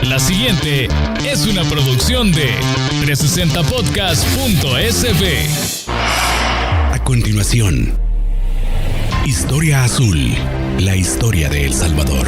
La siguiente es una producción de 360podcast.sb. A continuación, Historia Azul, la historia de El Salvador.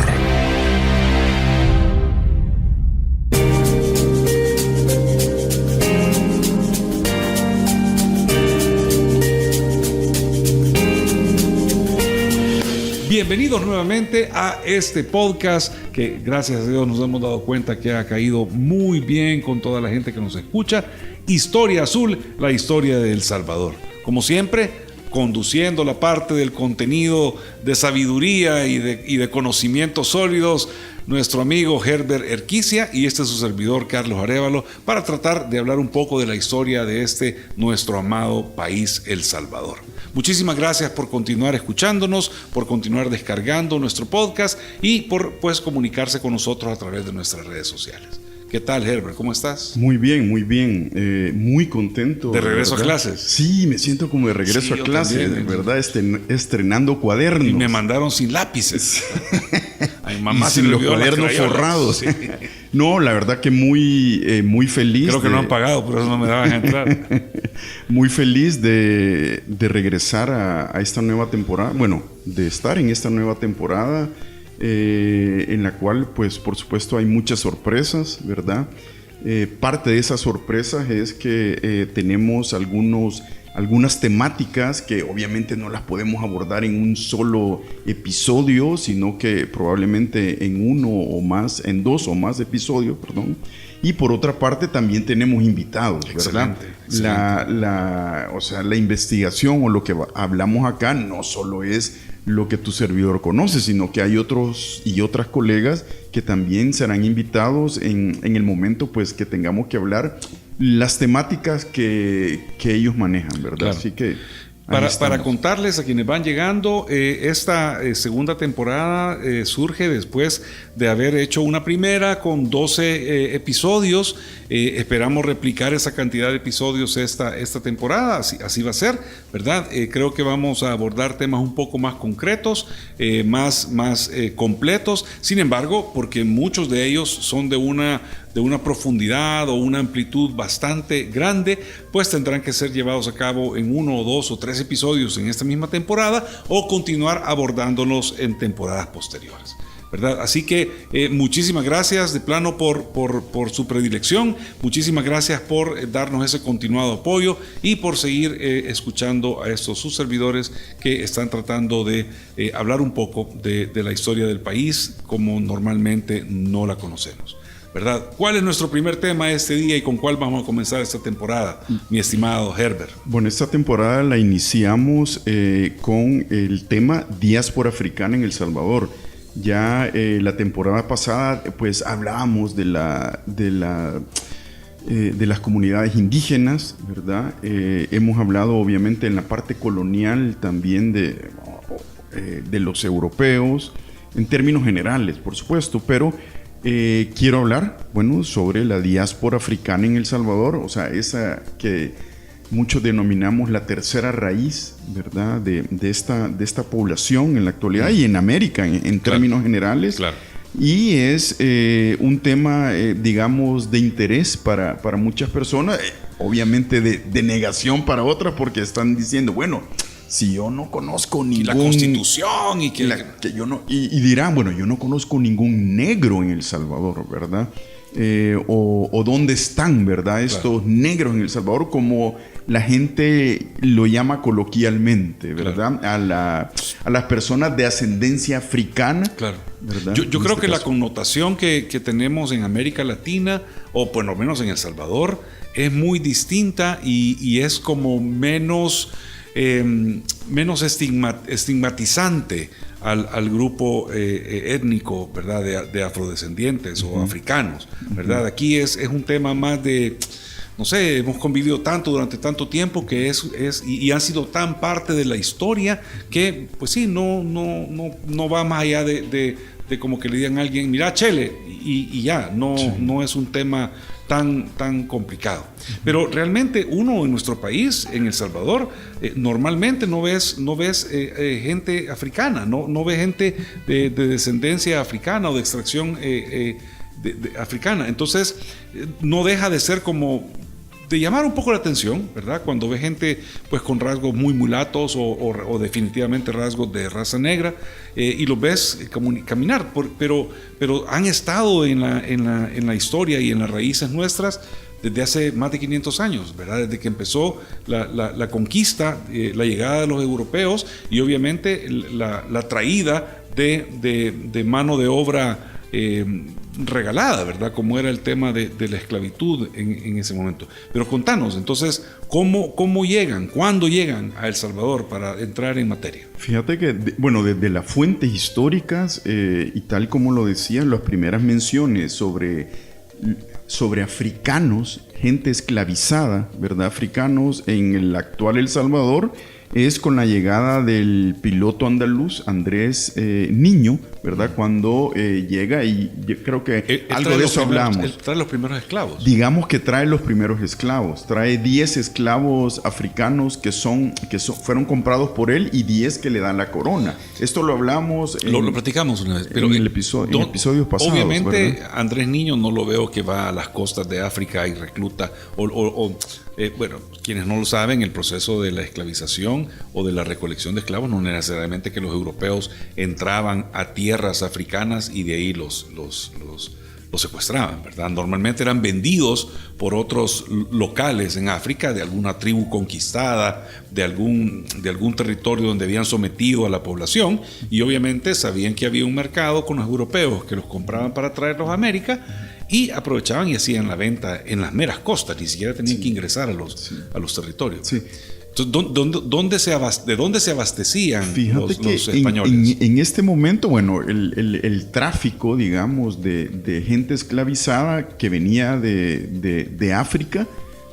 Bienvenidos nuevamente a este podcast que gracias a Dios nos hemos dado cuenta que ha caído muy bien con toda la gente que nos escucha. Historia Azul, la historia de El Salvador. Como siempre, conduciendo la parte del contenido de sabiduría y de conocimientos sólidos, nuestro amigo Herbert Erquicia y su servidor Carlos Arévalo, para tratar de hablar un poco de la historia de nuestro amado país, El Salvador. Muchísimas gracias por continuar escuchándonos, por continuar descargando nuestro podcast y por comunicarse con nosotros a través de nuestras redes sociales. ¿Qué tal, Herbert? ¿Cómo estás? Muy bien, muy bien. Muy contento. ¿De regreso a clases? Sí, me siento como de regreso a clases, de verdad, estrenando cuadernos. Y me mandaron sin lápices. Ay, mamá, sin los cuadernos forrados. Sí. No, la verdad que muy feliz. Creo que no han pagado, por eso no me daban a entrar. Muy feliz de regresar a esta nueva temporada. Bueno, de estar en esta nueva temporada. En la cual, pues, por supuesto, hay muchas sorpresas, ¿verdad? Parte de esas sorpresas es que tenemos algunas temáticas que obviamente no las podemos abordar en un solo episodio, sino que probablemente en dos o más episodios, perdón. Y por otra parte también tenemos invitados, ¿verdad? Excelente. La investigación o lo que hablamos acá no solo es lo que tu servidor conoce, sino que hay otros y otras colegas que también serán invitados en el momento pues que tengamos que hablar las temáticas que ellos manejan, ¿verdad? Claro. Así que para contarles a quienes van llegando, esta segunda temporada surge después de haber hecho una primera con 12 episodios. Esperamos replicar esa cantidad de episodios esta temporada, así va a ser, ¿verdad? Creo que vamos a abordar temas un poco más concretos, más completos. Sin embargo, porque muchos de ellos son de una profundidad o una amplitud bastante grande, pues tendrán que ser llevados a cabo en 1 o 2 o 3 episodios en esta misma temporada o continuar abordándolos en temporadas posteriores, ¿verdad? Así que muchísimas gracias de plano por su predilección, muchísimas gracias por darnos ese continuado apoyo y por seguir escuchando a sus servidores que están tratando de hablar un poco de la historia del país como normalmente no la conocemos, ¿verdad? ¿Cuál es nuestro primer tema este día y con cuál vamos a comenzar esta temporada, mi estimado Herbert? Bueno, esta temporada la iniciamos con el tema Diáspora Africana en El Salvador. Ya la temporada pasada pues hablábamos de las comunidades indígenas, ¿verdad? Hemos hablado obviamente en la parte colonial también de los europeos, en términos generales, por supuesto, pero quiero hablar, bueno, sobre la diáspora africana en El Salvador, o sea, esa que muchos denominamos la tercera raíz, ¿verdad? De esta población en la actualidad y en América en términos generales. Claro. Y es un tema, digamos, de interés para muchas personas, obviamente de negación para otras, porque están diciendo, bueno, si yo no conozco ningún... Y la Constitución y que yo no... Y dirán, bueno, yo no conozco ningún negro en El Salvador, ¿verdad? O dónde están, ¿verdad? Estos negros en El Salvador, como la gente lo llama coloquialmente, ¿verdad? Claro. A las personas de ascendencia africana. Claro. ¿Verdad? Yo creo que la connotación que tenemos en América Latina, o por lo menos en El Salvador, es muy distinta y es como menos estigmatizante al grupo étnico, ¿verdad? De afrodescendientes o africanos, ¿verdad? Aquí es un tema más de, no sé, hemos convivido tanto durante tanto tiempo que y han sido tan parte de la historia que, pues sí, no va más allá de como que le digan a alguien, mira, chele, y ya, no es un tema tan complicado. Pero realmente uno en nuestro país, en El Salvador, normalmente no ves gente africana, no ves gente de descendencia africana o de extracción africana. Entonces, no deja de ser como de llamar un poco la atención, ¿verdad? Cuando ve gente pues con rasgos muy mulatos o definitivamente rasgos de raza negra, y los ves caminar, pero han estado en la historia y en las raíces nuestras desde hace más de 500 años, ¿verdad? Desde que empezó la conquista, la llegada de los europeos y obviamente la traída de mano de obra regalada, ¿verdad? Como era el tema de la esclavitud en ese momento. Pero contanos, entonces, ¿cómo llegan? ¿Cuándo llegan a El Salvador para entrar en materia? Fíjate que, desde las fuentes históricas, y tal como lo decían, las primeras menciones sobre africanos, gente esclavizada, ¿verdad? Africanos en el actual El Salvador, es con la llegada del piloto andaluz Andrés Niño, ¿verdad? Cuando llega, y yo creo que algo de eso hablamos. Él trae los primeros esclavos. Digamos que trae los primeros esclavos. Trae 10 esclavos africanos que fueron comprados por él y 10 que le dan la corona. Esto lo hablamos. Lo platicamos una vez. Pero en episodios pasados. Obviamente, ¿verdad? Andrés Niño no lo veo que va a las costas de África y recluta bueno, quienes no lo saben, el proceso de la esclavización o de la recolección de esclavos no necesariamente que los europeos entraban a tierras africanas y de ahí los secuestraban, ¿verdad? Normalmente eran vendidos por otros locales en África, de alguna tribu conquistada, de algún territorio donde habían sometido a la población, y obviamente sabían que había un mercado con los europeos que los compraban para traerlos a América, y aprovechaban y hacían la venta en las meras costas, ni siquiera tenían que ingresar a los territorios. Sí. Entonces, ¿de dónde se abastecían los españoles? En este momento, bueno, el tráfico, digamos, de gente esclavizada que venía de África,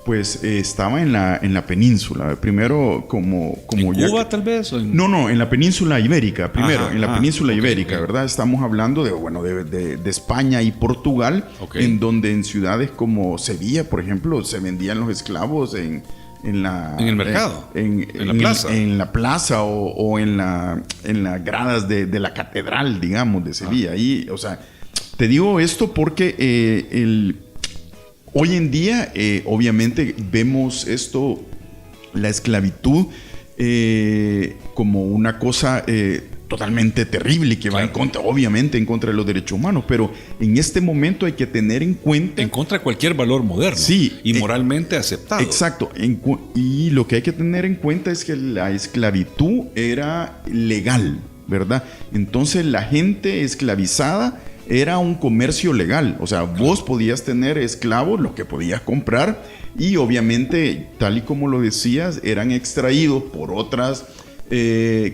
pues estaba en la península. Primero, como ¿En ya Cuba, tal vez? No, en la península ibérica. Primero, Ajá, en la península ibérica, okay. ¿verdad? Estamos hablando de España y Portugal, okay. en donde en ciudades como Sevilla, por ejemplo, se vendían los esclavos en el mercado, en la plaza, en la plaza o en las gradas de la catedral, digamos, de Sevilla. Ahí, o sea, te digo esto porque hoy en día, obviamente, vemos esto, la esclavitud, como una cosa totalmente terrible que va obviamente en contra de los derechos humanos, pero en este momento hay que tener en cuenta... En contra de cualquier valor moderno, sí, y moralmente aceptado. Exacto, y lo que hay que tener en cuenta es que la esclavitud era legal, ¿verdad? Entonces la gente esclavizada era un comercio legal, o sea, vos podías tener esclavos, lo que podías comprar, y obviamente, tal y como lo decías, eran extraídos por otras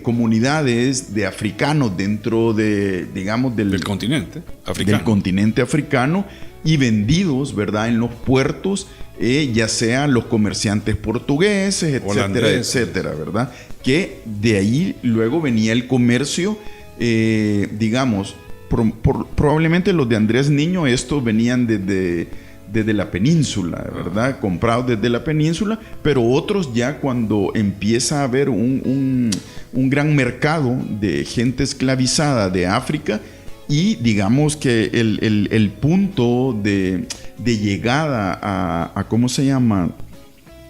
comunidades de africanos dentro del continente africano, y vendidos, ¿verdad?, en los puertos, ya sean los comerciantes portugueses, etcétera, etcétera, ¿verdad? Que de ahí luego venía el comercio, digamos, probablemente los de Andrés Niño, estos venían desde la península, ¿verdad? Comprados desde la península, pero otros ya cuando empieza a haber un gran mercado de gente esclavizada de África, y digamos que el punto de llegada a ¿cómo se llama?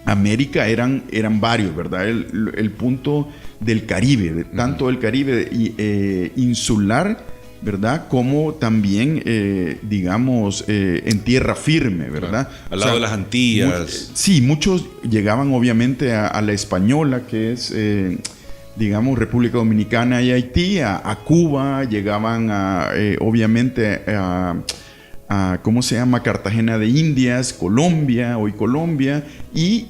América eran varios, ¿verdad? El punto del Caribe, tanto del Caribe insular, ¿verdad? Como también, digamos, en tierra firme, ¿verdad? Al lado de las Antillas. Sí, muchos llegaban obviamente a la Española, que es, digamos, República Dominicana y Haití, a Cuba, llegaban obviamente a ¿cómo se llama? Cartagena de Indias, Colombia, y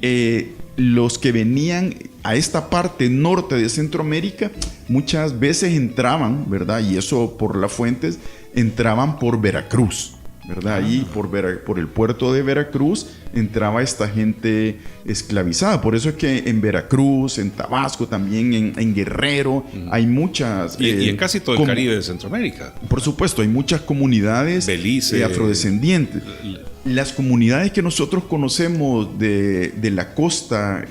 los que venían a esta parte norte de Centroamérica muchas veces entraban, ¿verdad? Y eso por las fuentes, entraban por Veracruz, ¿verdad? Ahí por el puerto de Veracruz entraba esta gente esclavizada. Por eso es que en Veracruz, en Tabasco, también en Guerrero, hay muchas... y en casi todo el Caribe de Centroamérica. Por supuesto, hay muchas comunidades afrodescendientes. Las comunidades que nosotros conocemos de la costa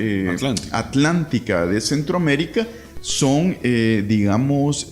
atlántica de Centroamérica son, digamos,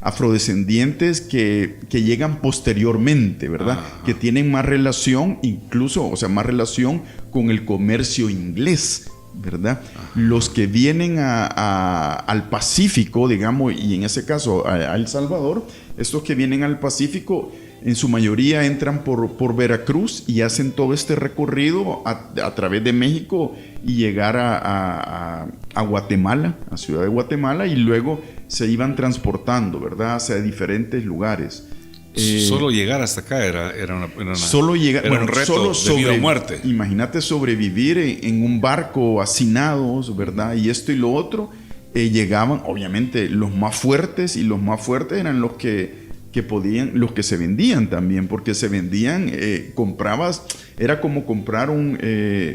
afrodescendientes que llegan posteriormente, ¿verdad? Que tienen más relación, incluso, o sea, más relación con el comercio inglés, ¿verdad? Los que vienen al Pacífico, digamos, y en ese caso a El Salvador, estos que vienen al Pacífico, en su mayoría entran por Veracruz y hacen todo este recorrido a través de México y llegar a Guatemala, a Ciudad de Guatemala, y luego se iban transportando, ¿verdad?, hacia diferentes lugares. Solo llegar hasta acá era solo llegar, era un reto de vida o muerte. Imagínate sobrevivir en un barco hacinados, ¿verdad? Y esto y lo otro. Llegaban, obviamente, los más fuertes, y los más fuertes eran los que podían, los que se vendían también, porque se vendían, comprabas, era como comprar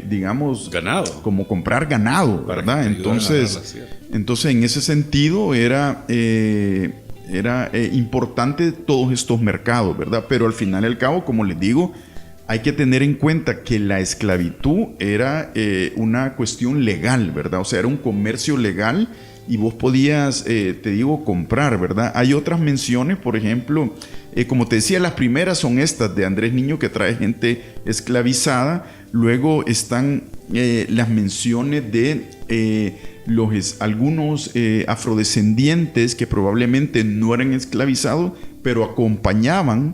digamos, ganado, como comprar ganado, ¿verdad? Entonces en ese sentido era importante todos estos mercados, ¿verdad? Pero al final y al cabo, como les digo, hay que tener en cuenta que la esclavitud era una cuestión legal, ¿verdad? O sea, era un comercio legal y vos podías, te digo, comprar, ¿verdad? Hay otras menciones, por ejemplo, como te decía, las primeras son estas de Andrés Niño, que trae gente esclavizada. Luego están las menciones de algunos afrodescendientes que probablemente no eran esclavizados, pero acompañaban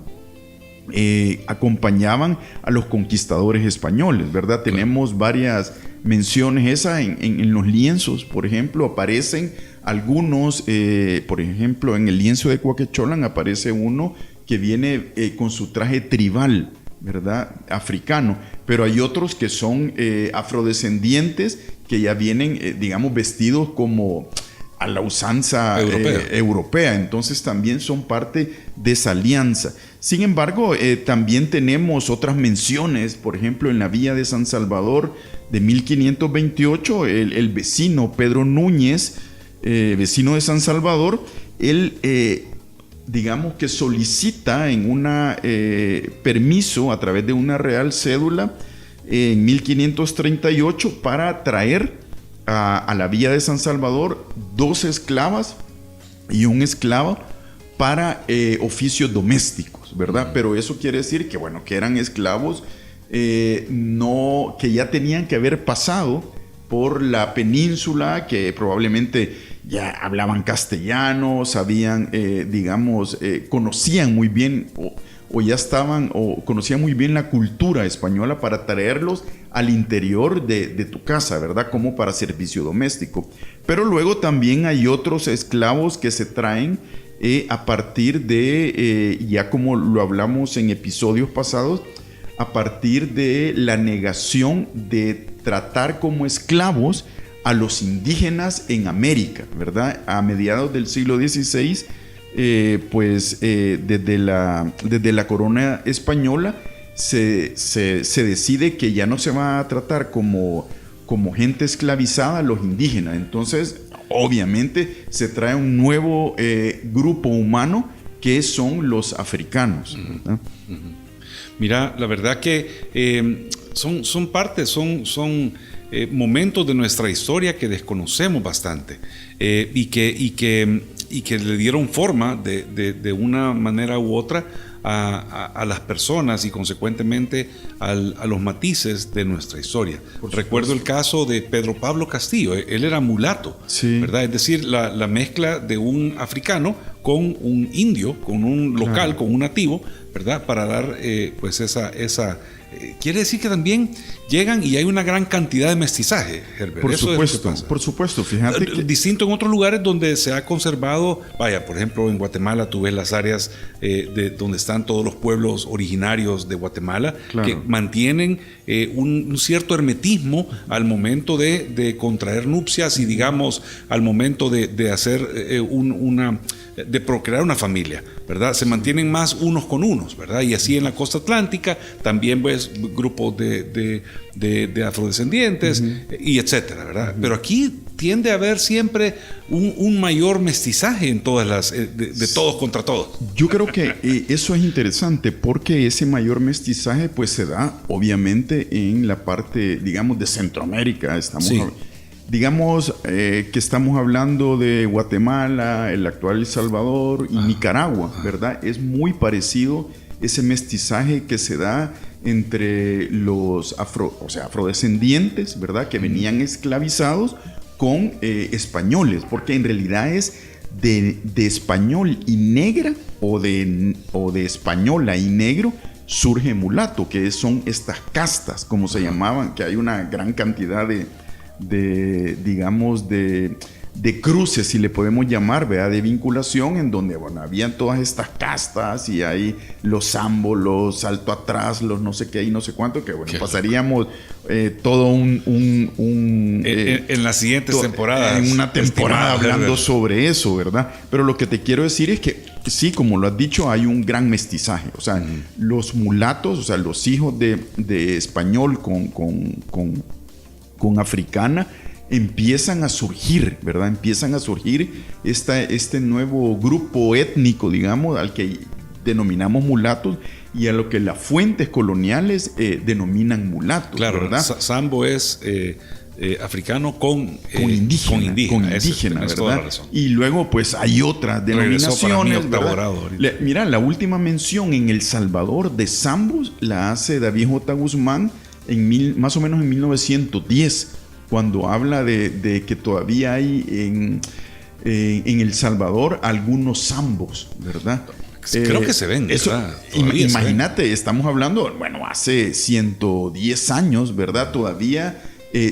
a los conquistadores españoles, ¿verdad? Claro. Tenemos varias menciones esas en los lienzos, por ejemplo, aparecen algunos, por ejemplo, en el lienzo de Cuaquecholan aparece uno que viene con su traje tribal, ¿verdad?, africano, pero hay otros que son afrodescendientes que ya vienen, digamos, vestidos como a la usanza europea, entonces también son parte de esa alianza. Sin embargo, también tenemos otras menciones, por ejemplo, en la Villa de San Salvador de 1528, el vecino Pedro Núñez, vecino de San Salvador, él, digamos que solicita en una permiso a través de una real cédula en 1538 para traer a la Villa de San Salvador 2 esclavas y un esclavo para oficios domésticos, ¿verdad? Pero eso quiere decir que, bueno, que eran esclavos que ya tenían que haber pasado por la península, que probablemente ya hablaban castellano, sabían, digamos, conocían muy bien o ya estaban o conocían muy bien la cultura española para traerlos al interior de tu casa, ¿verdad? Como para servicio doméstico. Pero luego también hay otros esclavos que se traen a partir de, ya como lo hablamos en episodios pasados, a partir de la negación de tratar como esclavos a los indígenas en América, ¿verdad? A mediados del siglo XVI, desde la corona española se decide que ya no se va a tratar como gente esclavizada a los indígenas. Entonces, obviamente, se trae un nuevo grupo humano que son los africanos, ¿verdad? Mira, la verdad que son partes, son momentos de nuestra historia que desconocemos bastante y que le dieron forma de una manera u otra a las personas y consecuentemente a los matices de nuestra historia. Recuerdo el caso de Pedro Pablo Castillo. Él era mulato, sí, ¿verdad? Es decir, la mezcla de un africano con un indio, con un local, claro, con un nativo, ¿verdad? Para dar pues esa quiere decir que también llegan y hay una gran cantidad de mestizaje, Herbert. Por supuesto, fíjate que... Distinto en otros lugares donde se ha conservado, por ejemplo, en Guatemala tú ves las áreas donde están todos los pueblos originarios de Guatemala, claro, que mantienen un cierto hermetismo al momento de contraer nupcias y, digamos, al momento de hacer de procrear una familia, ¿verdad? Se mantienen más unos con unos, ¿verdad? Y así en la costa atlántica también ves grupos de afrodescendientes, y etcétera, ¿verdad? Pero aquí tiende a haber siempre un mayor mestizaje en todas las de todos contra todos. Yo creo que eso es interesante porque ese mayor mestizaje pues se da obviamente en la parte, digamos, de Centroamérica. digamos que estamos hablando de Guatemala, el actual El Salvador y Nicaragua, ¿verdad? Es muy parecido ese mestizaje que se da entre los afrodescendientes, ¿verdad? Que venían esclavizados con españoles, porque en realidad es de español y negra o de española y negro surge mulato, que son estas castas, como se llamaban, que hay una gran cantidad de cruces, si le podemos llamar, ¿verdad? De vinculación, en donde, bueno, habían todas estas castas y hay los zambos, los salto atrás, los no sé qué y no sé cuánto, que bueno, pasaríamos todo en las siguientes temporadas. En una temporada hablando sobre eso, ¿verdad? Pero lo que te quiero decir es que sí, como lo has dicho, hay un gran mestizaje. O sea, los mulatos, o sea, los hijos de español con africana, empiezan a surgir, ¿verdad? Empiezan a surgir este nuevo grupo étnico, digamos, al que denominamos mulatos y a lo que las fuentes coloniales denominan mulatos, claro, ¿verdad? Sambo es africano con indígena, ¿verdad? Y luego pues hay otras denominaciones, mira, la última mención en El Salvador de Sambos la hace David J. Guzmán más o menos en 1910, cuando habla de que todavía hay en El Salvador algunos zambos, ¿verdad? Creo que se ven, ¿verdad? Imagínate, estamos hablando, bueno, hace 110 años, ¿verdad? Todavía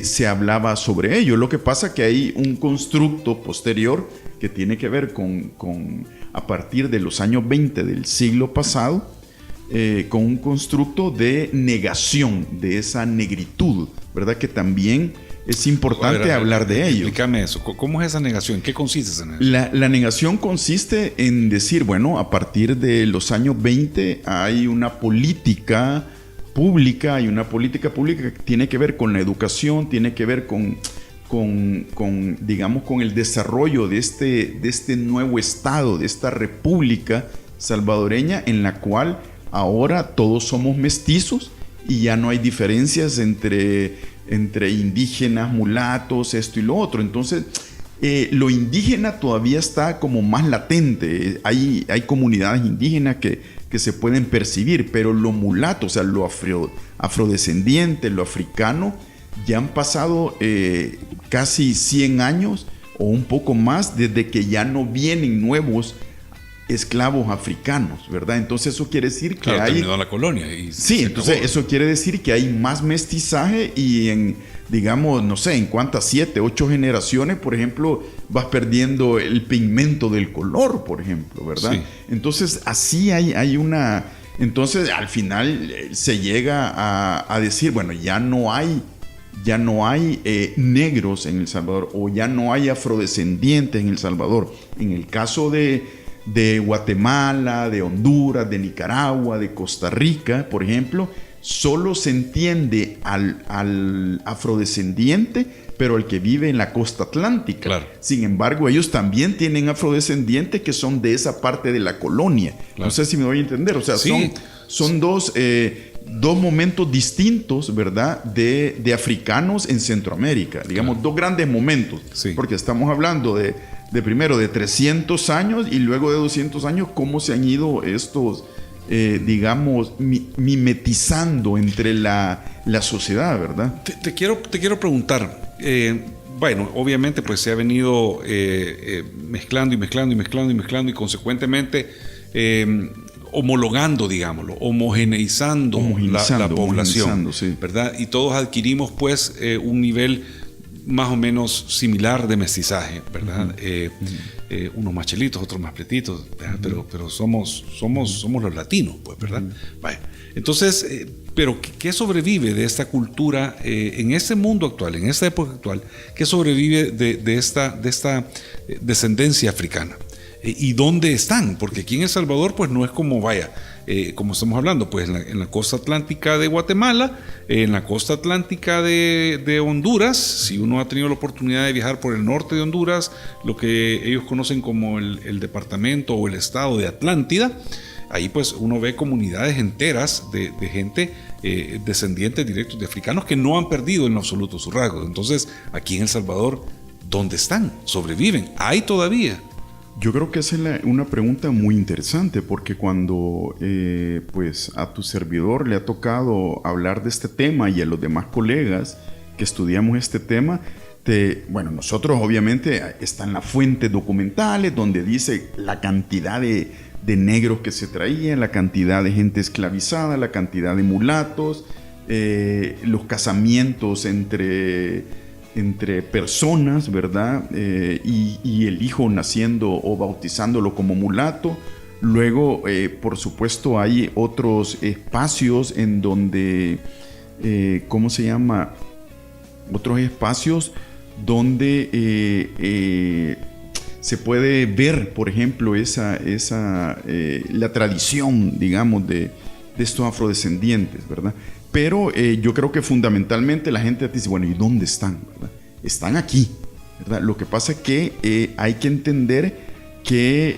se hablaba sobre ello. Lo que pasa que hay un constructo posterior que tiene que ver con a partir de los años 20 del siglo pasado, con un constructo de negación de esa negritud, ¿verdad? Que también es importante hablar de ello. Explícame eso. ¿Cómo es esa negación? ¿En qué consiste esa negación? La negación consiste en decir, bueno, a partir de los años 20 hay una política pública, que tiene que ver con la educación, tiene que ver con el desarrollo de este nuevo estado, de esta república salvadoreña, en la cual ahora todos somos mestizos y ya no hay diferencias entre indígenas, mulatos, esto y lo otro. Entonces, lo indígena todavía está como más latente. Hay comunidades indígenas que se pueden percibir, pero lo mulato, o sea, lo afrodescendiente, lo africano, ya han pasado casi 100 años o un poco más desde que ya no vienen nuevos esclavos africanos, ¿verdad? Entonces eso quiere decir que terminó la colonia. Sí, entonces eso quiere decir que hay más mestizaje y en cuántas 7, 8 generaciones, por ejemplo, vas perdiendo el pigmento del color, por ejemplo, ¿verdad? Sí. Entonces así hay una... Entonces al final se llega a decir, bueno, ya no hay negros en El Salvador, o ya no hay afrodescendientes en El Salvador. En el caso de Guatemala, de Honduras, de Nicaragua, de Costa Rica, por ejemplo, solo se entiende al afrodescendiente, pero el que vive en la costa atlántica. Claro. Sin embargo, ellos también tienen afrodescendientes que son de esa parte de la colonia. Claro. No sé si me voy a entender. O sea, sí, son dos momentos distintos, ¿verdad? De africanos en Centroamérica. Digamos, claro, dos grandes momentos. Sí. Porque estamos hablando de primero de 300 años y luego de 200 años, cómo se han ido estos, mimetizando entre la sociedad, ¿verdad? Te quiero preguntar, bueno, obviamente pues se ha venido mezclando y consecuentemente homologando, digámoslo, homogeneizando la población, sí, ¿verdad? Y todos adquirimos pues un nivel más o menos similar de mestizaje, ¿verdad? Unos más chelitos, otros más pretitos, pero somos los latinos, pues, ¿verdad? Vale. Entonces, pero ¿qué sobrevive de esta cultura en este mundo actual, en esta época actual? ¿Qué sobrevive de esta descendencia africana? ¿Y dónde están? Porque aquí en El Salvador, pues no es como, como estamos hablando, pues en la costa atlántica de Guatemala, en la costa atlántica de Honduras, si uno ha tenido la oportunidad de viajar por el norte de Honduras, lo que ellos conocen como el departamento o el estado de Atlántida, ahí pues uno ve comunidades enteras de gente descendientes directos de africanos que no han perdido en absoluto sus rasgos. Entonces, aquí en El Salvador, ¿dónde están? ¿Sobreviven? ¿Hay todavía? Yo creo que esa es una pregunta muy interesante, porque cuando pues a tu servidor le ha tocado hablar de este tema y a los demás colegas que estudiamos este tema, bueno, nosotros obviamente están las fuentes documentales donde dice la cantidad de negros que se traían, la cantidad de gente esclavizada, la cantidad de mulatos, los casamientos entre personas, ¿verdad? Y el hijo naciendo o bautizándolo como mulato. Luego, por supuesto, hay otros espacios en donde, ¿cómo se llama? Otros espacios donde se puede ver, por ejemplo, la tradición, digamos, de estos afrodescendientes, ¿verdad? Pero yo creo que fundamentalmente la gente dice, bueno, ¿y dónde están? ¿Verdad? Están aquí, ¿verdad? Lo que pasa es que hay que entender que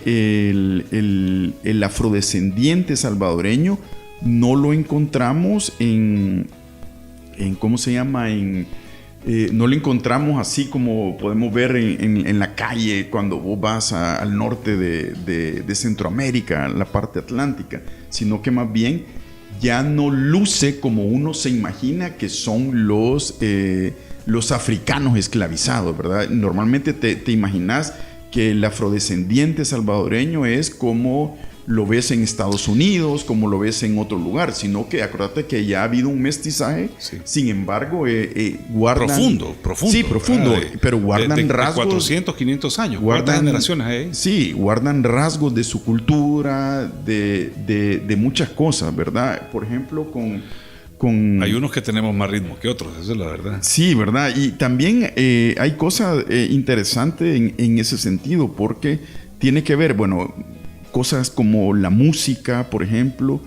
el afrodescendiente salvadoreño no lo encontramos en ¿cómo se llama? No lo encontramos así como podemos ver en la calle cuando vos vas al norte de Centroamérica, la parte atlántica, sino que más bien ya no luce como uno se imagina que son los africanos esclavizados, ¿verdad? Normalmente te imaginas que el afrodescendiente salvadoreño es como lo ves en Estados Unidos, como lo ves en otro lugar, sino que acuérdate que ya ha habido un mestizaje, sí. Sin embargo, guardan... Profundo. Sí, profundo, pero guardan rasgos... 400, 500 años, guardan generaciones ahí. Sí, guardan rasgos de su cultura, de muchas cosas, ¿verdad? Por ejemplo, Hay unos que tenemos más ritmo que otros, esa es la verdad. Sí, ¿verdad? Y también hay cosas interesantes en ese sentido, porque tiene que ver, bueno... cosas como la música, por ejemplo,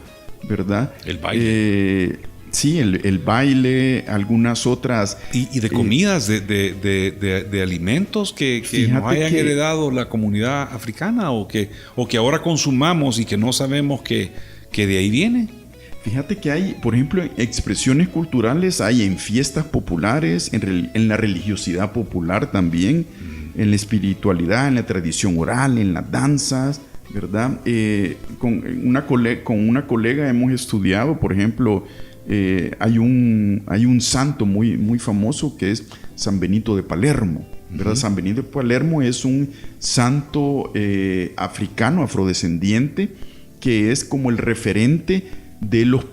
¿verdad? El baile. Sí, el baile, algunas otras... Y de comidas, de alimentos que nos hayan heredado la comunidad africana o que ahora consumamos y que no sabemos que de ahí viene. Fíjate que hay, por ejemplo, expresiones culturales, hay en fiestas populares, en la religiosidad popular también, en la espiritualidad, en la tradición oral, en las danzas, ¿verdad? Con una colega hemos estudiado, por ejemplo, hay un santo muy, muy famoso que es San Benito de Palermo, ¿verdad? Uh-huh. San Benito de Palermo es un santo africano, afrodescendiente, que es como el referente de las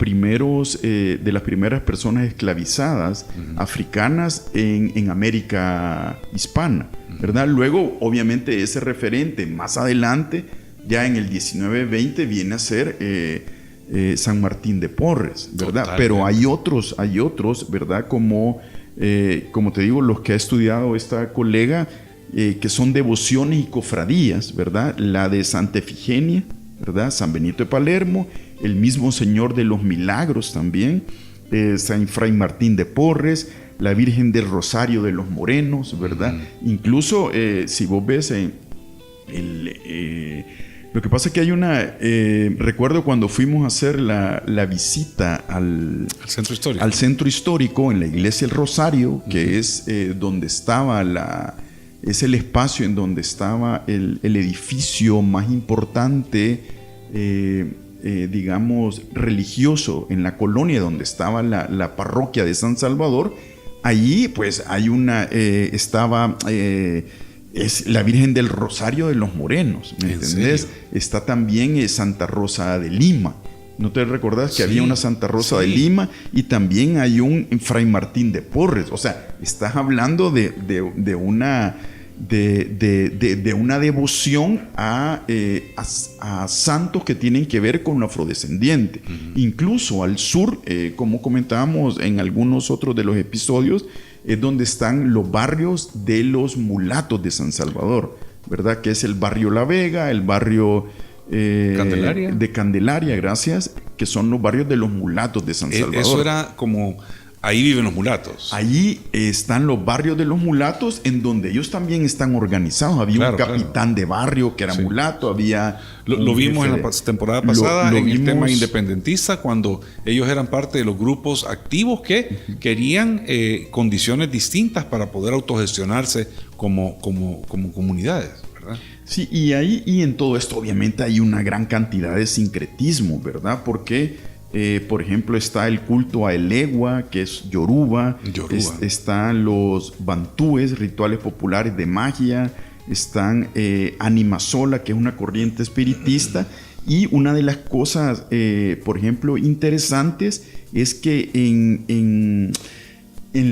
primeras personas esclavizadas, uh-huh, africanas en América hispana, ¿verdad? Luego, obviamente, ese referente más adelante, ya en el 19-20, viene a ser San Martín de Porres, ¿verdad? Total, pero hay otros, ¿verdad? Como te digo, los que ha estudiado esta colega, que son devociones y cofradías, ¿verdad? La de Santa Efigenia, ¿verdad? San Benito de Palermo, el mismo Señor de los Milagros también, San Fray Martín de Porres, la Virgen del Rosario de los Morenos, ¿verdad? Uh-huh. Incluso, si vos ves lo que pasa es que hay recuerdo cuando fuimos a hacer la visita al centro histórico en la iglesia El Rosario, que uh-huh, es donde estaba es el espacio en donde estaba el edificio más importante, digamos, religioso en la colonia donde estaba la parroquia de San Salvador. Allí pues hay es la Virgen del Rosario de los Morenos, ¿me entendés? Está también Santa Rosa de Lima. ¿No te recordás que había una Santa Rosa de Lima? Y también hay un Fray Martín de Porres. O sea, estás hablando de una devoción a santos que tienen que ver con lo afrodescendiente. Uh-huh. Incluso al sur, como comentábamos en algunos otros de los episodios, es donde están los barrios de los mulatos de San Salvador, ¿verdad? Que es el barrio La Vega, el barrio de Candelaria, gracias, que son los barrios de los mulatos de San Salvador. Eso era como Ahí viven los mulatos. Allí están los barrios de los mulatos, en donde ellos también están organizados. Había un capitán de barrio que era mulato, había... Lo vimos en la temporada pasada en el tema independentista, cuando ellos eran parte de los grupos activos que querían condiciones distintas para poder autogestionarse como comunidades, ¿verdad? Sí, y en todo esto obviamente hay una gran cantidad de sincretismo, ¿verdad? Porque... por ejemplo, está el culto a Elegua, que es Yoruba. Están los bantúes, rituales populares de magia. Están Animasola, que es una corriente espiritista. Y una de las cosas, por ejemplo, interesantes es que en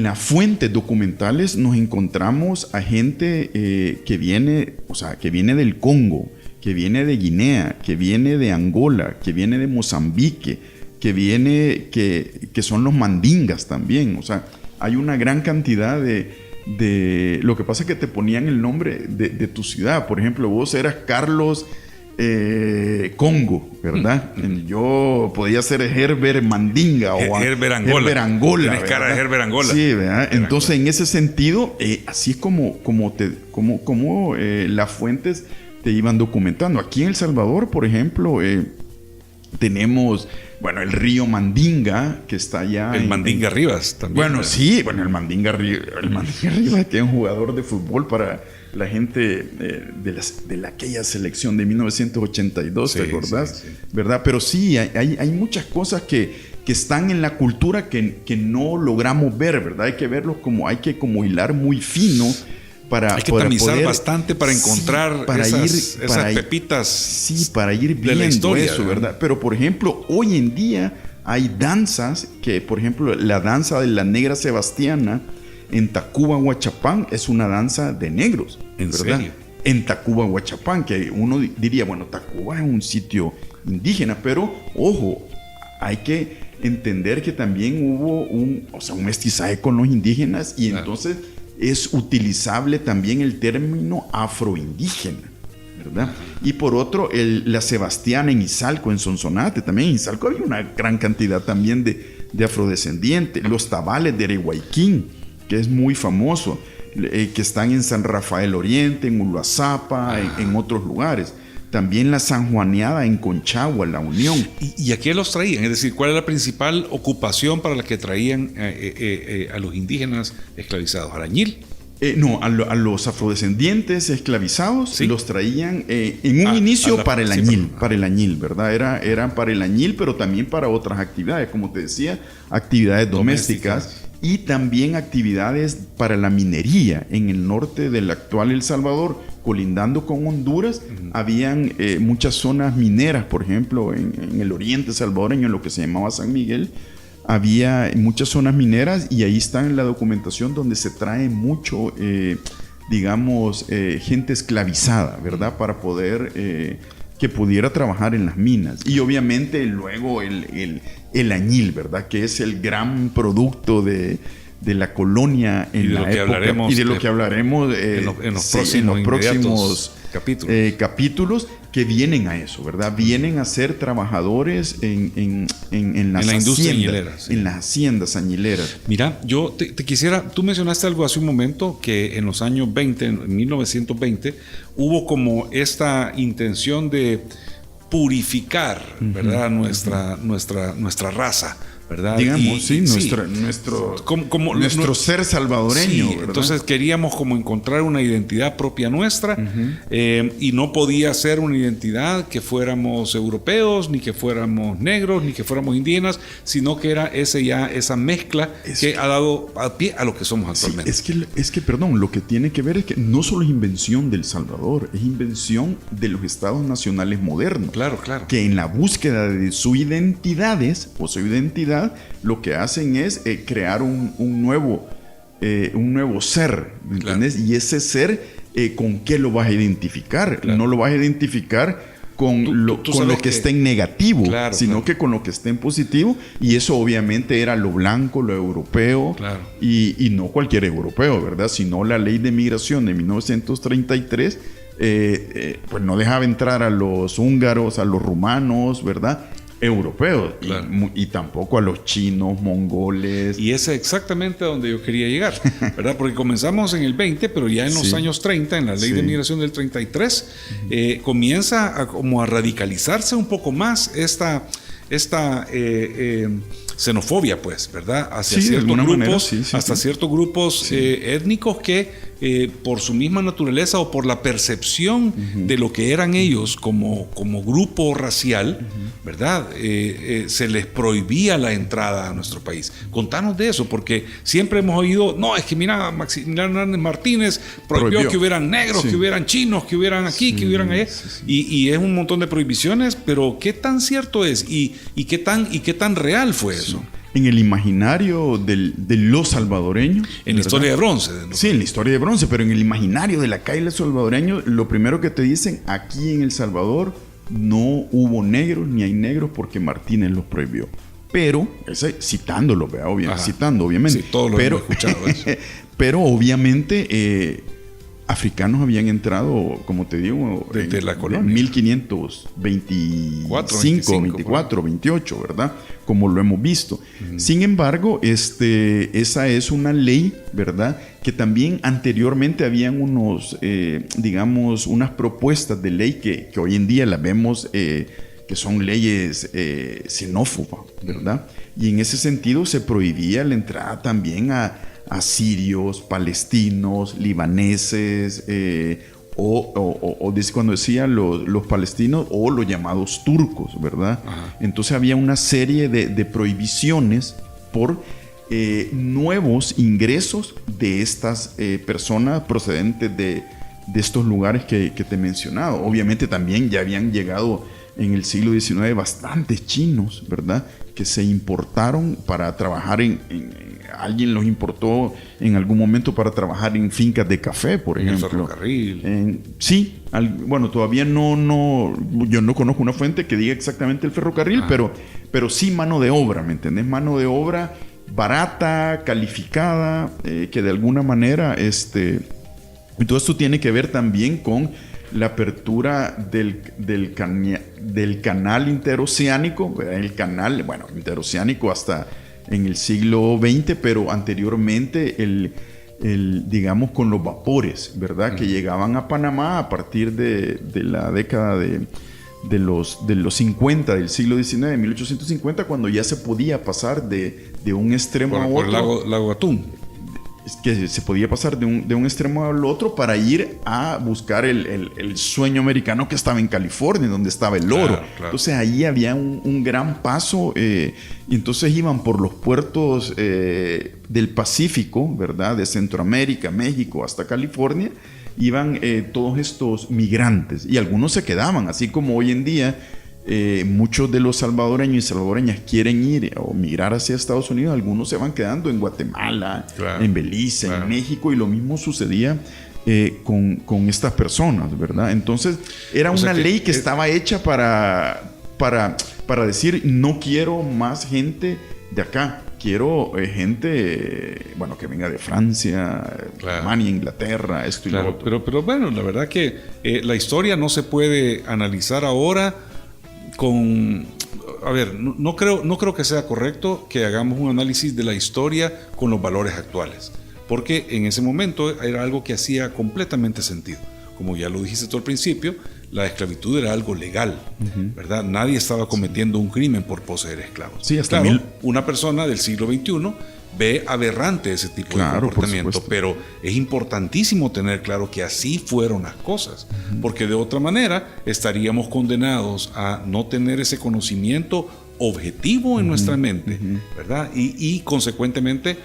las fuentes documentales nos encontramos a gente que viene del Congo, que viene de Guinea, que viene de Angola, que viene de Mozambique, que son los mandingas también. O sea, hay una gran cantidad de... Lo que pasa es que te ponían el nombre de tu ciudad. Por ejemplo, vos eras Carlos Congo, ¿verdad? Yo podía ser Herbert Mandinga o Herbert Angola. Herbert Angola. Tienes cara de Herbert Angola. Sí, ¿verdad? Entonces, en ese sentido, así es como las fuentes te iban documentando. Aquí en El Salvador, por ejemplo, tenemos... Bueno, el río Mandinga, que está allá... El Mandinga Rivas también. Bueno, sí, el Mandinga Rivas, que es un jugador de fútbol para la gente de aquella selección de 1982, ¿te acordás? Sí. ¿Verdad? Pero sí, hay muchas cosas que están en la cultura que no logramos ver, ¿verdad? Hay que verlos hay que hilar muy fino. Hay que tamizar poder, bastante para encontrar esas pepitas. Sí, para ir viendo la historia, eso, ¿verdad? Pero, por ejemplo, hoy en día hay danzas que, por ejemplo, la danza de la Negra Sebastiana en Tacuba, Huachapán, es una danza de negros. ¿En serio? En Tacuba, Huachapán, que uno diría, bueno, Tacuba es un sitio indígena, pero, ojo, hay que entender que también hubo un mestizaje con los indígenas y entonces... es utilizable también el término afroindígena, ¿verdad? Y por otro, la Sebastiana en Izalco, en Sonsonate, también en Izalco había una gran cantidad también de afrodescendientes. Los tabales de Arehuayquín, que es muy famoso, que están en San Rafael Oriente, en Uluazapa, en otros lugares. También la sanjuaneada en Conchagua, La Unión. ¿Y a qué los traían? Es decir, ¿cuál es la principal ocupación para la que traían a los indígenas esclavizados? ¿Arañil? No, a los afrodescendientes esclavizados, ¿sí? Los traían en un inicio para el añil, ¿verdad? Eran para el añil, pero también para otras actividades, como te decía, actividades domésticas y también actividades para la minería en el norte del actual El Salvador, colindando con Honduras. Habían muchas zonas mineras, por ejemplo, en el oriente salvadoreño, en lo que se llamaba San Miguel, había muchas zonas mineras y ahí está en la documentación donde se trae mucho, gente esclavizada, ¿verdad? Para poder que pudiera trabajar en las minas. Y obviamente luego el añil, ¿verdad? Que es el gran producto de la colonia en la época, y de lo que hablaremos en los próximos capítulos que vienen a eso, ¿verdad? Vienen a ser trabajadores en las industria añilera, sí. En las haciendas añileras. Mira, yo te quisiera, tú mencionaste algo hace un momento, que en los años 20, en 1920, hubo como esta intención de purificar, ¿verdad? Nuestra raza, ¿verdad? Digamos, nuestro ser salvadoreño, sí, entonces queríamos como encontrar una identidad propia nuestra, y no podía ser una identidad que fuéramos europeos, ni que fuéramos negros, ni que fuéramos indígenas, sino que era esa mezcla que ha dado a pie a lo que somos actualmente. Es que, lo que tiene que ver es que no solo es invención del Salvador, es invención de los estados nacionales modernos. Claro. Que en la búsqueda de sus identidades o su identidad, lo que hacen es crear un nuevo ser, ¿me entiendes? Y ese ser, ¿con qué lo vas a identificar? Claro. No lo vas a identificar con lo que esté en negativo, sino que con lo que esté en positivo, y eso obviamente era lo blanco, lo europeo, y no cualquier europeo, ¿verdad? Sino la ley de migración de 1933, pues no dejaba entrar a los húngaros, a los rumanos, ¿verdad? europeos, Claro. y tampoco a los chinos, mongoles. Y es exactamente a donde yo quería llegar, ¿verdad? Porque comenzamos en el 20, pero ya en los Sí. años 30, en la ley Sí. de migración del 33, comienza como a radicalizarse un poco más esta xenofobia, pues, ¿verdad? Hacia Sí, de ciertos alguna grupos, manera, sí, hasta sí. ciertos grupos étnicos que por su misma naturaleza o por la percepción de lo que eran ellos como grupo racial, ¿verdad? Se les prohibía la entrada a nuestro país. Contanos de eso, porque siempre hemos oído, no, es que mira, Maximiliano Hernández Martínez prohibió que hubieran negros, Sí. que hubieran chinos, que hubieran aquí, que hubieran allá. Y es un montón de prohibiciones, pero ¿qué tan cierto es? ¿Y qué tan real fue eso? En el imaginario de los salvadoreños. En la ¿verdad? historia de bronce. Sí, en la historia de bronce, pero en el imaginario de la calle de los salvadoreños, lo primero que te dicen, aquí en El Salvador no hubo negros ni hay negros porque Martínez los prohibió. Pero, citándolo, citando obviamente. Sí, todos lo hemos escuchado eso. Pero obviamente africanos habían entrado, como te digo, Desde la colonia. 1525, 24, 28, ¿verdad? Como lo hemos visto. Sin embargo, esa es una ley, ¿verdad? Que también anteriormente habían unas propuestas de ley que hoy en día las vemos, que son leyes xenófobas, ¿verdad? Y en ese sentido se prohibía la entrada también a sirios, palestinos, libaneses, cuando decía los palestinos o los llamados turcos, ¿verdad? Ajá. Entonces había una serie de prohibiciones por nuevos ingresos de estas personas procedentes de estos lugares que te he mencionado. Obviamente también ya habían llegado en el siglo XIX bastantes chinos, ¿verdad? Que se importaron para trabajar alguien los importó en algún momento para trabajar en fincas de café, por ejemplo. El ferrocarril. Sí, bueno, todavía no, yo no conozco una fuente que diga exactamente el ferrocarril, pero sí mano de obra, ¿me entendés? Mano de obra barata, calificada, que de alguna manera, y todo esto tiene que ver también con la apertura del canal interoceánico, el canal, bueno, interoceánico hasta en el siglo XX, pero anteriormente digamos con los vapores, ¿verdad? Que llegaban a Panamá a partir de la década de los 50 del siglo XIX, 1850, cuando ya se podía pasar de un extremo a otro. Por el lago Atún. Que se podía pasar de un extremo al otro para ir a buscar el sueño americano que estaba en California, donde estaba el oro. Claro. Entonces ahí había un gran paso, y entonces iban por los puertos del Pacífico, ¿verdad? De Centroamérica, México hasta California, iban todos estos migrantes y algunos se quedaban, así como hoy en día muchos de los salvadoreños y salvadoreñas quieren ir o migrar hacia Estados Unidos. Algunos se van quedando en Guatemala, en Belice, en México, y lo mismo sucedía con estas personas, ¿verdad? Entonces era una ley que estaba hecha para decir, no quiero más gente de acá. Quiero gente, bueno, que venga de Francia, Alemania, Inglaterra, esto y lo otro. Pero bueno, la verdad que la historia no se puede analizar ahora a ver, no creo que sea correcto que hagamos un análisis de la historia con los valores actuales, porque en ese momento era algo que hacía completamente sentido. Como ya lo dijiste tú al principio, la esclavitud era algo legal, ¿verdad? Nadie estaba cometiendo un crimen por poseer esclavos. Sí, hasta una persona del siglo XXI ve aberrante ese tipo de comportamiento, pero es importantísimo tener claro que así fueron las cosas, porque de otra manera estaríamos condenados a no tener ese conocimiento objetivo en nuestra mente, ¿verdad? Y consecuentemente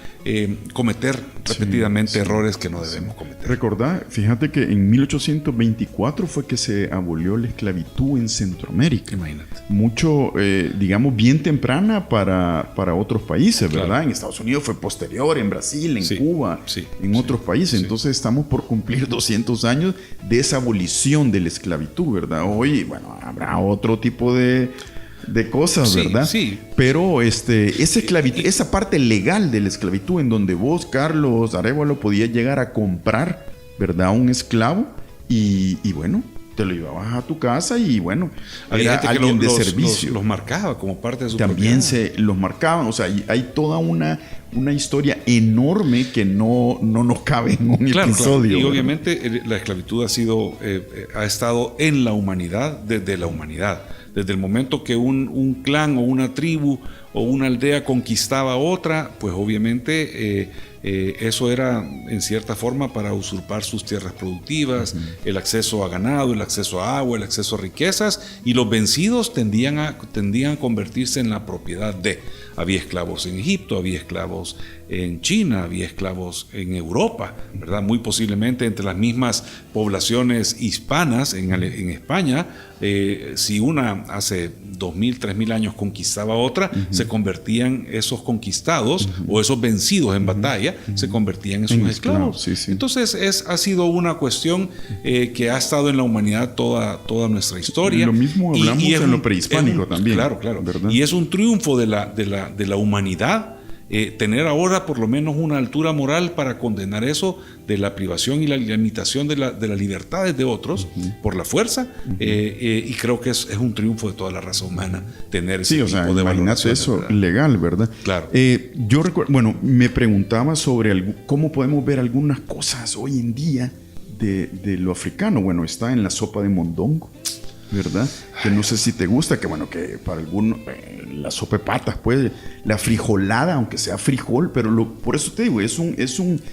cometer repetidamente errores que no debemos cometer. Recordá, fíjate que en 1824 fue que se abolió la esclavitud en Centroamérica. Imagínate. Mucho, digamos, bien temprana para otros países, ¿verdad? Claro. En Estados Unidos fue posterior, en Brasil, en Cuba, en otros países. Entonces estamos por cumplir 200 años de esa abolición de la esclavitud, ¿verdad? Hoy, bueno, habrá otro tipo de cosas, ¿verdad? Sí. Pero esa parte legal de la esclavitud, en donde vos, Carlos Arévalo, podías llegar a comprar, ¿verdad? Un esclavo y bueno, te lo llevabas a tu casa y bueno, Había era gente que alguien de servicio. los marcaba como parte de su También propiedad. se los marcaban, o sea, hay toda una historia enorme que no nos cabe en un Claro, episodio. y ¿verdad? obviamente la esclavitud ha estado en la humanidad desde la humanidad. Desde el momento que un clan o una tribu o una aldea conquistaba a otra, pues obviamente eso era en cierta forma para usurpar sus tierras productivas, el acceso a ganado, el acceso a agua, el acceso a riquezas, y los vencidos tendían a convertirse en la propiedad de. Había esclavos en Egipto, había esclavos en China, había esclavos en Europa, ¿verdad? Muy posiblemente entre las mismas poblaciones hispanas en España, si una hace 2.000, 3.000 años conquistaba a otra, se convertían esos conquistados o esos vencidos en batalla, se convertían en sus esclavos. Sí, sí. Entonces ha sido una cuestión que ha estado en la humanidad toda nuestra historia. Lo mismo hablamos en lo prehispánico también. Claro, ¿verdad? Y es un triunfo de la humanidad tener ahora por lo menos una altura moral para condenar eso de la privación y la limitación de las libertades de otros por la fuerza, y creo que es un triunfo de toda la raza humana tener ese tipo de imagínate valoraciones, eso, ¿verdad? legal, ¿verdad? Claro. Yo recuerdo, bueno, me preguntaba sobre cómo podemos ver algunas cosas hoy en día de lo africano. Bueno, está en la sopa de mondongo, ¿verdad? Que no sé si te gusta, que bueno, que para algunos, la sopa de patas, pues, la frijolada, aunque sea frijol, pero por eso te digo, es un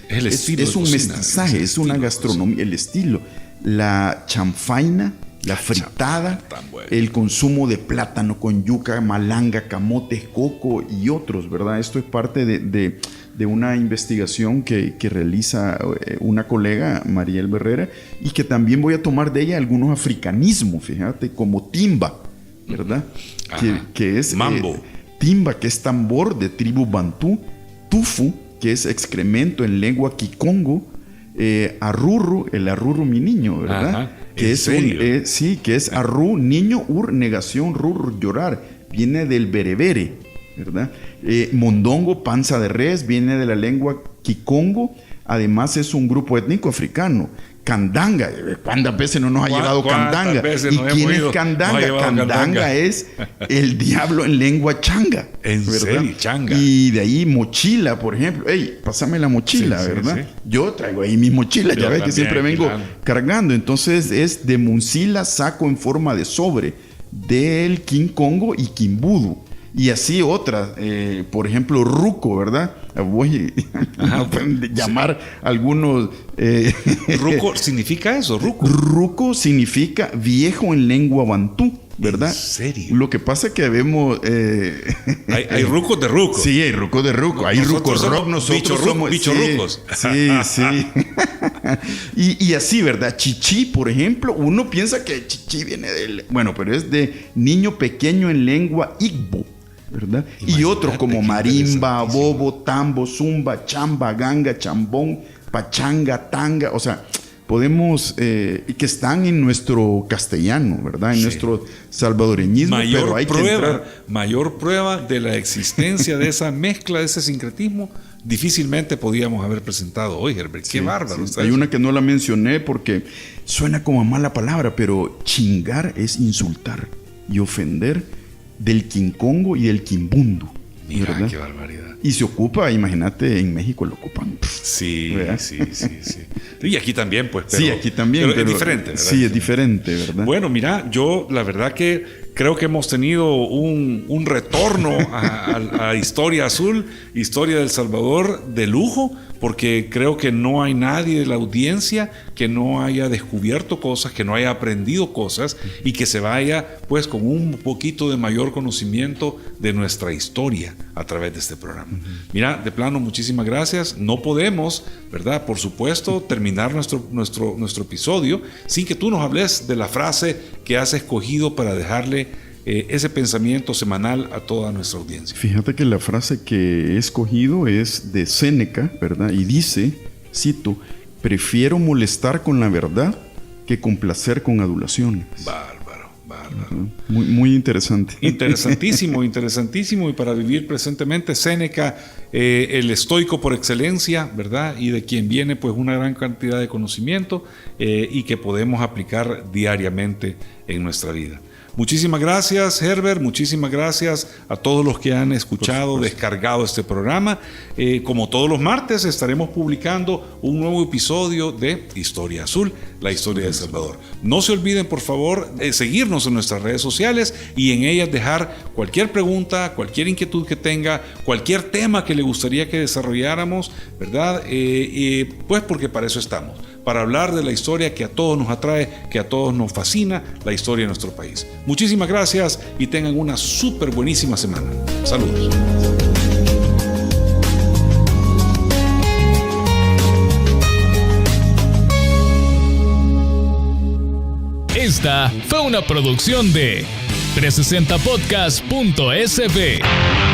estilo de cocina, mestizaje, es una gastronomía, el estilo. La chanfaina, la fritada, tan bueno. el consumo de plátano con yuca, malanga, camotes, coco y otros, ¿verdad? Esto es parte de una investigación que realiza una colega, Mariel Berrera, y que también voy a tomar de ella algunos africanismos, fíjate, como timba, ¿verdad? Que es mambo. Timba, que es tambor de tribu bantú, tufu, que es excremento en lengua kikongo, arrurru, el arrurru mi niño, ¿verdad? Ajá. Que ¿En es serio? sí, que es arru, niño, ur, negación, rur, llorar, viene del berebere, ¿verdad? Mondongo, panza de res, viene de la lengua kikongo, además es un grupo étnico africano. Candanga, ¿cuántas veces no nos ha llevado candanga? ¿Y quién es candanga? Candanga es el diablo en lengua changa. ¿En ¿verdad? serio? Changa. Y de ahí mochila, por ejemplo. Ey, pásame la mochila, Sí, sí, ¿verdad? sí. Yo traigo ahí mi mochila, Yo ya ves que también, siempre vengo claro. cargando. Entonces es de muncila, saco en forma de sobre, del Kinkongo y Kimbudu. Y así otras, por ejemplo, ruco, ¿verdad? Voy a llamar algunos... ¿Ruco significa eso? ¿Ruco? Ruco significa viejo en lengua bantú, ¿verdad? ¿En serio? Lo que pasa es que vemos... Hay rucos de ruco. Sí, hay rucos de ruco. Hay Nosotros rucos somos rock, nosotros somos... bichos sí, rucos. Sí. Y así, ¿verdad? Chichi, por ejemplo, uno piensa que chichi viene del... Bueno, pero es de niño pequeño en lengua igbo, ¿verdad? Y otros como marimba, bobo, tambo, zumba, chamba, ganga, chambón, pachanga, tanga, o sea, podemos, que están en nuestro castellano, ¿verdad? En nuestro salvadoreñismo, pero hay que entrar. Mayor prueba de la existencia de esa mezcla, de ese sincretismo, difícilmente podíamos haber presentado hoy, Herbert. Qué bárbaro. Sí. Hay una que no la mencioné porque suena como mala palabra, pero chingar es insultar y ofender, del Kinkongo y del Kimbundu. Mira, ¿verdad? qué barbaridad. Y se ocupa, imagínate, en México lo ocupan. Sí, ¿verdad? sí. Y aquí también, pues. Sí, aquí también. Pero es diferente, ¿verdad? Sí, es diferente, ¿verdad? Bueno, mira, yo la verdad que creo que hemos tenido un retorno a Historia Azul, Historia del Salvador de lujo, porque creo que no hay nadie de la audiencia que no haya descubierto cosas, que no haya aprendido cosas y que se vaya pues con un poquito de mayor conocimiento de nuestra historia a través de este programa. Mira, de plano, muchísimas gracias. No podemos, ¿verdad? Por supuesto, terminar nuestro episodio sin que tú nos hables de la frase que has escogido para dejarle ese pensamiento semanal a toda nuestra audiencia. Fíjate que la frase que he escogido es de Séneca, ¿verdad? Y dice, cito, prefiero molestar con la verdad que complacer con adulaciones. Bárbaro. Muy interesante. Interesantísimo. Y para vivir presentemente, Séneca el estoico por excelencia, ¿verdad? Y de quien viene pues una gran cantidad de conocimiento y que podemos aplicar diariamente en nuestra vida. Muchísimas gracias, Herbert. Muchísimas gracias a todos los que han escuchado, descargado este programa. Como todos los martes, estaremos publicando un nuevo episodio de Historia Azul, la historia de El Salvador. No se olviden, por favor, de seguirnos en nuestras redes sociales y en ellas dejar cualquier pregunta, cualquier inquietud que tenga, cualquier tema que le gustaría que desarrolláramos, ¿verdad? Pues porque para eso estamos. Para hablar de la historia que a todos nos atrae, que a todos nos fascina, la historia de nuestro país. Muchísimas gracias y tengan una súper buenísima semana. Saludos. Esta fue una producción de 360podcast.sb.